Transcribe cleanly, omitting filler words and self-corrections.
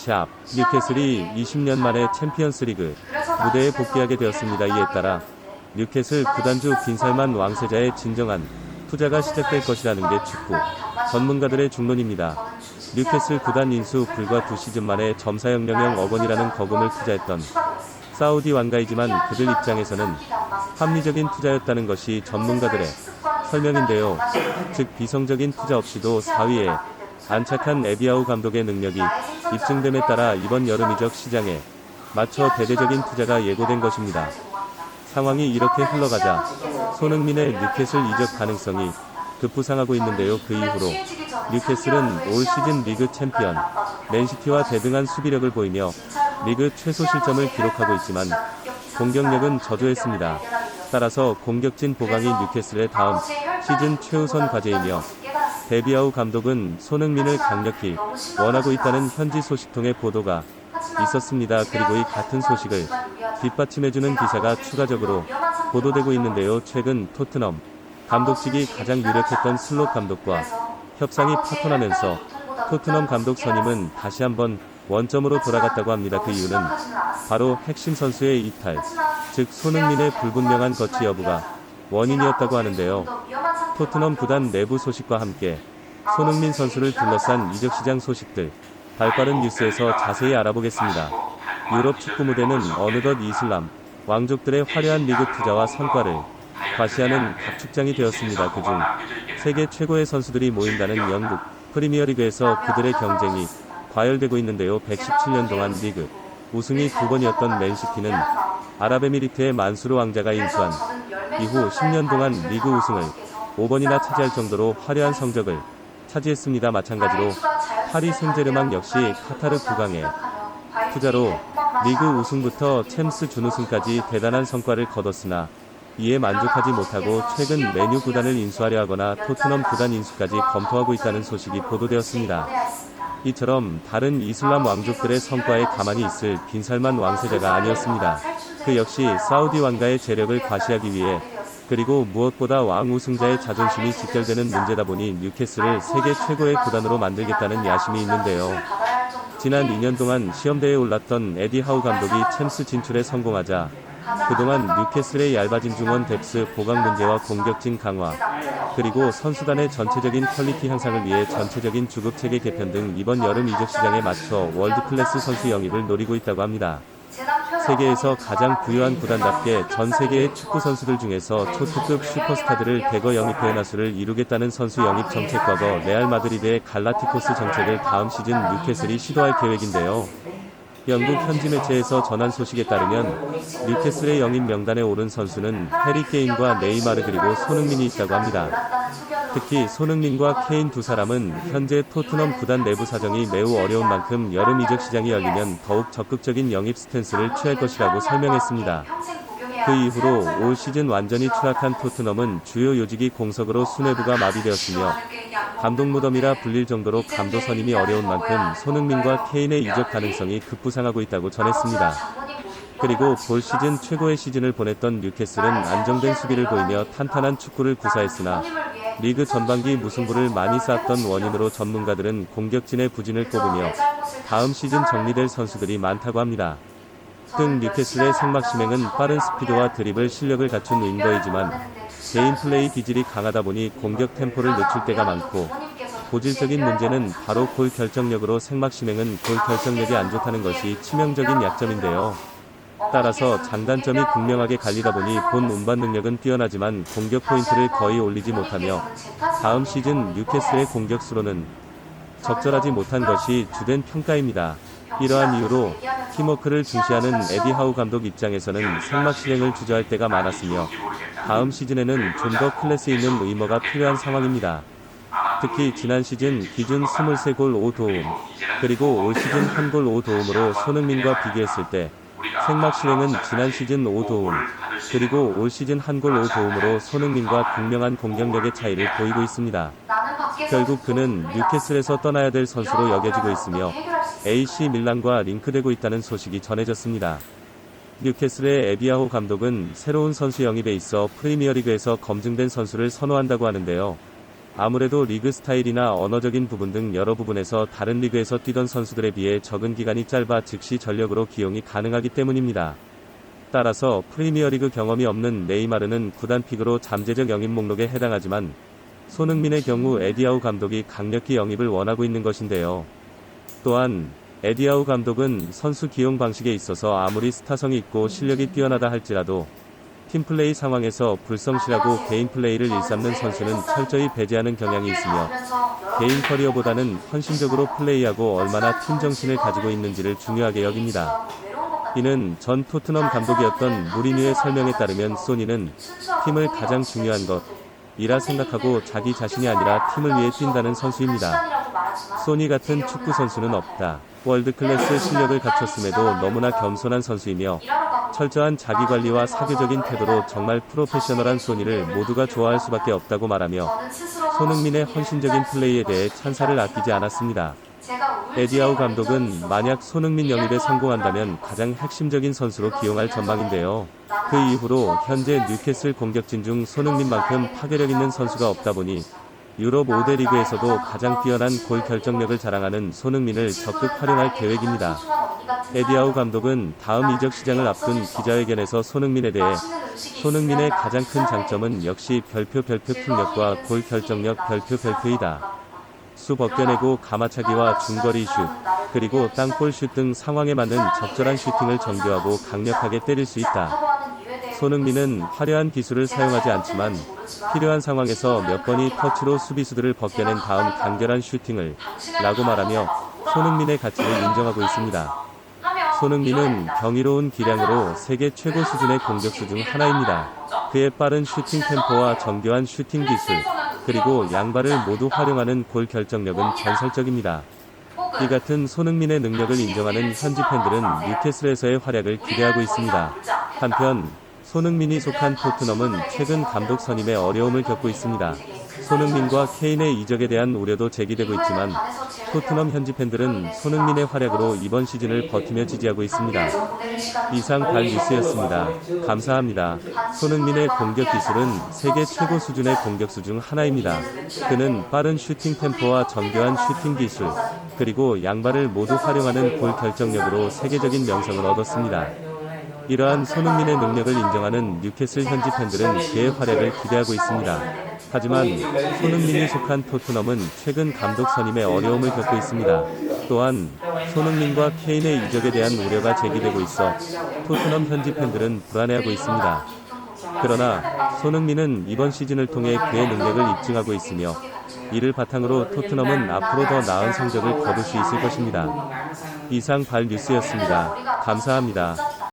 샵 뉴캐슬이 20년 만에 챔피언스리그 무대에 복귀하게 되었습니다. 이에 따라 뉴캐슬 구단주 빈살만 왕세자의 진정한 투자가 시작될 것이라는 게 축구 전문가들의 중론입니다. 뉴캐슬 구단 인수 불과 2시즌 만에 점사형 0억 원이라는 거금을 투자했던 사우디 왕가이지만 그들 입장에서는 합리적인 투자였다는 것이 전문가들의 설명인데요. 즉 비성적인 투자 없이도 4위에 안착한 에디하우 감독의 능력이 입증됨에 따라 이번 여름 이적 시장에 맞춰 대대적인 투자가 예고된 것입니다. 상황이 이렇게 흘러가자 손흥민의 뉴캐슬 이적 가능성이 급부상하고 있는데요. 그 이후로 뉴캐슬은 올 시즌 리그 챔피언 맨시티와 대등한 수비력을 보이며 리그 최소 실점을 기록하고 있지만 공격력은 저조했습니다. 따라서 공격진 보강이 뉴캐슬의 다음 시즌 최우선 과제이며 에디하우 감독은 손흥민을 강력히 원하고 있다는 현지 소식통의 보도가 있었습니다. 그리고 이 같은 소식을 뒷받침해주는 기사가 추가적으로 보도되고 있는데요. 최근 토트넘 감독직이 가장 유력했던 슬롯 감독과 협상이 파토나면서 토트넘 감독 선임은 다시 한번 원점으로 돌아갔다고 합니다. 그 이유는 바로 핵심 선수의 이탈, 즉 손흥민의 불분명한 거치 여부가 원인이었다고 하는데요. 토트넘 구단 내부 소식과 함께 손흥민 선수를 둘러싼 이적시장 소식들 발빠른 뉴스에서 자세히 알아보겠습니다. 유럽 축구 무대는 어느덧 이슬람 왕족들의 화려한 리그 투자와 성과를 과시하는 각축장이 되었습니다. 그중 세계 최고의 선수들이 모인다는 영국 프리미어리그에서 그들의 경쟁이 과열되고 있는데요. 117년 동안 리그 우승이 2번이었던 맨시티는 아랍에미리트의 만수르 왕자가 인수한 이후 10년 동안 리그 우승을 5번이나 차지할 정도로 화려한 성적을 차지했습니다. 마찬가지로 파리 생제르맹 역시 카타르 구강의 투자로 리그 우승부터 챔스 준우승까지 대단한 성과를 거뒀으나 이에 만족하지 못하고 최근 메뉴 구단을 인수하려 하거나 토트넘 구단 인수까지 검토하고 있다는 소식이 보도되었습니다. 이처럼 다른 이슬람 왕족들의 성과에 가만히 있을 빈살만 왕세자가 아니었습니다. 그 역시 사우디 왕가의 재력을 과시하기 위해 그리고 무엇보다 왕 우승자의 자존심이 직결되는 문제다 보니 뉴캐슬을 세계 최고의 구단으로 만들겠다는 야심이 있는데요. 지난 2년 동안 시험대에 올랐던 에디하우 감독이 챔스 진출에 성공하자 그동안 뉴캐슬의 얇아진 중원 뎁스 보강 문제와 공격진 강화 그리고 선수단의 전체적인 퀄리티 향상을 위해 전체적인 주급체계 개편 등 이번 여름 이적 시장에 맞춰 월드클래스 선수 영입을 노리고 있다고 합니다. 세계에서 가장 부유한 구단답게 전 세계의 축구 선수들 중에서 초특급 슈퍼스타들을 대거 영입해 나수를 이루겠다는 선수 영입 정책 과거 레알 마드리드의 갈라티코스 정책을 다음 시즌 뉴캐슬이 시도할 계획인데요. 영국 현지 매체에서 전한 소식에 따르면 뉴캐슬의 영입 명단에 오른 선수는 해리 케인과 네이마르 그리고 손흥민이 있다고 합니다. 특히 손흥민과 케인 두 사람은 현재 토트넘 구단 내부 사정이 매우 어려운 만큼 여름 이적 시장이 열리면 더욱 적극적인 영입 스탠스를 취할 것이라고 설명했습니다. 그 이후로 올 시즌 완전히 추락한 토트넘은 주요 요직이 공석으로 수뇌부가 마비되었으며 감독 무덤이라 불릴 정도로 감독 선임이 어려운 만큼 손흥민과 케인의 이적 가능성이 급부상하고 있다고 전했습니다. 그리고 볼 시즌 최고의 시즌을 보냈던 뉴캐슬은 안정된 수비를 보이며 탄탄한 축구를 구사했으나 리그 전반기 무승부를 많이 쌓았던 원인으로 전문가들은 공격진의 부진을 꼽으며 다음 시즌 정리될 선수들이 많다고 합니다. 등 뉴캐슬의 생막시맹은 빠른 스피드와 드리블 실력을 갖춘 윙거이지만 개인 플레이 기질이 강하다 보니 공격 템포를 늦출 때가 많고 고질적인 문제는 바로 골 결정력으로 생막시맹은 골 결정력이 안 좋다는 것이 치명적인 약점인데요. 따라서 장단점이 극명하게 갈리다 보니 본 운반 능력은 뛰어나지만 공격 포인트를 거의 올리지 못하며 다음 시즌 뉴캐슬의 공격수로는 적절하지 못한 것이 주된 평가입니다. 이러한 이유로 팀워크를 중시하는 에디하우 감독 입장에서는 생막 실행을 주저할 때가 많았으며 다음 시즌에는 좀 더 클래스 있는 의머가 필요한 상황입니다. 특히 지난 시즌 기준 23골 5도움 그리고 올 시즌 1골 5도움으로 손흥민과 비교했을 때 생막 실행은 지난 시즌 5도움 그리고 올 시즌 1골 5도움으로 손흥민과 극명한 공격력의 차이를 보이고 있습니다. 결국 그는 뉴캐슬에서 떠나야 될 선수로 여겨지고 있으며 AC 밀란과 링크되고 있다는 소식이 전해졌습니다. 뉴캐슬의 에디하우 감독은 새로운 선수 영입에 있어 프리미어리그에서 검증된 선수를 선호한다고 하는데요. 아무래도 리그 스타일이나 언어적인 부분 등 여러 부분에서 다른 리그에서 뛰던 선수들에 비해 적은 기간이 짧아 즉시 전력으로 기용이 가능하기 때문입니다. 따라서 프리미어리그 경험이 없는 네이마르는 구단 픽으로 잠재적 영입 목록에 해당하지만 손흥민의 경우 에디아우 감독이 강력히 영입을 원하고 있는 것인데요. 또한 에디아우 감독은 선수 기용 방식에 있어서 아무리 스타성이 있고 실력이 뛰어나다 할지라도 팀플레이 상황에서 불성실하고 개인 플레이를 일삼는 선수는 철저히 배제하는 경향이 있으며 개인 커리어보다는 헌신적으로 플레이하고 얼마나 팀 정신을 가지고 있는지를 중요하게 여깁니다. 이는 전 토트넘 감독이었던 무리뉴의 설명에 따르면 소니는 팀을 가장 중요한 것이라 생각하고 자기 자신이 아니라 팀을 위해 뛴다는 선수입니다. 소니 같은 축구 선수는 없다. 월드클래스 실력을 갖췄음에도 너무나 겸손한 선수이며 철저한 자기관리와 사교적인 태도로 정말 프로페셔널한 소니를 모두가 좋아할 수밖에 없다고 말하며 손흥민의 헌신적인 플레이에 대해 찬사를 아끼지 않았습니다. 에디아우 감독은 만약 손흥민 영입에 성공한다면 가장 핵심적인 선수로 기용할 전망인데요. 그 이후로 현재 뉴캐슬 공격진 중 손흥민만큼 파괴력 있는 선수가 없다 보니 유럽 5대 리그에서도 가장 뛰어난 골 결정력을 자랑하는 손흥민을 적극 활용할 계획입니다. 에디아우 감독은 다음 이적 시장을 앞둔 기자회견에서 손흥민에 대해 손흥민의 가장 큰 장점은 역시 별표 폭력과 골 결정력 별표이다. 수 벗겨내고 가마차기와 중거리 슛, 그리고 땅볼 슛 등 상황에 맞는 적절한 슈팅을 정교하고 강력하게 때릴 수 있다. 손흥민은 화려한 기술을 사용하지 않지만 필요한 상황에서 몇 번이 터치로 수비수들을 벗겨낸 다음 간결한 슈팅을 라고 말하며 손흥민의 가치를 인정하고 있습니다. 손흥민은 경이로운 기량으로 세계 최고 수준의 공격수 중 하나입니다. 그의 빠른 슈팅 템포와 정교한 슈팅 기술, 그리고 양발을 모두 활용하는 골 결정력은 전설적입니다. 이 같은 손흥민의 능력을 인정하는 현지 팬들은 뉴캐슬에서의 활약을 기대하고 있습니다. 한편 손흥민이 속한 토트넘은 최근 감독 선임에 어려움을 겪고 있습니다. 손흥민과 케인의 이적에 대한 우려도 제기되고 있지만 토트넘 현지 팬들은 손흥민의 활약으로 이번 시즌을 버티며 지지하고 있습니다. 이상 발 뉴스였습니다. 감사합니다. 손흥민의 공격 기술은 세계 최고 수준의 공격수 중 하나입니다. 그는 빠른 슈팅 템포와 정교한 슈팅 기술, 그리고 양발을 모두 활용하는 골 결정력으로 세계적인 명성을 얻었습니다. 이러한 손흥민의 능력을 인정하는 뉴캐슬 현지 팬들은 그의 활약을 기대하고 있습니다. 하지만 손흥민이 속한 토트넘은 최근 감독 선임에 어려움을 겪고 있습니다. 또한 손흥민과 케인의 이적에 대한 우려가 제기되고 있어 토트넘 현지 팬들은 불안해하고 있습니다. 그러나 손흥민은 이번 시즌을 통해 그의 능력을 입증하고 있으며 이를 바탕으로 토트넘은 앞으로 더 나은 성적을 거둘 수 있을 것입니다. 이상 발 뉴스였습니다. 감사합니다.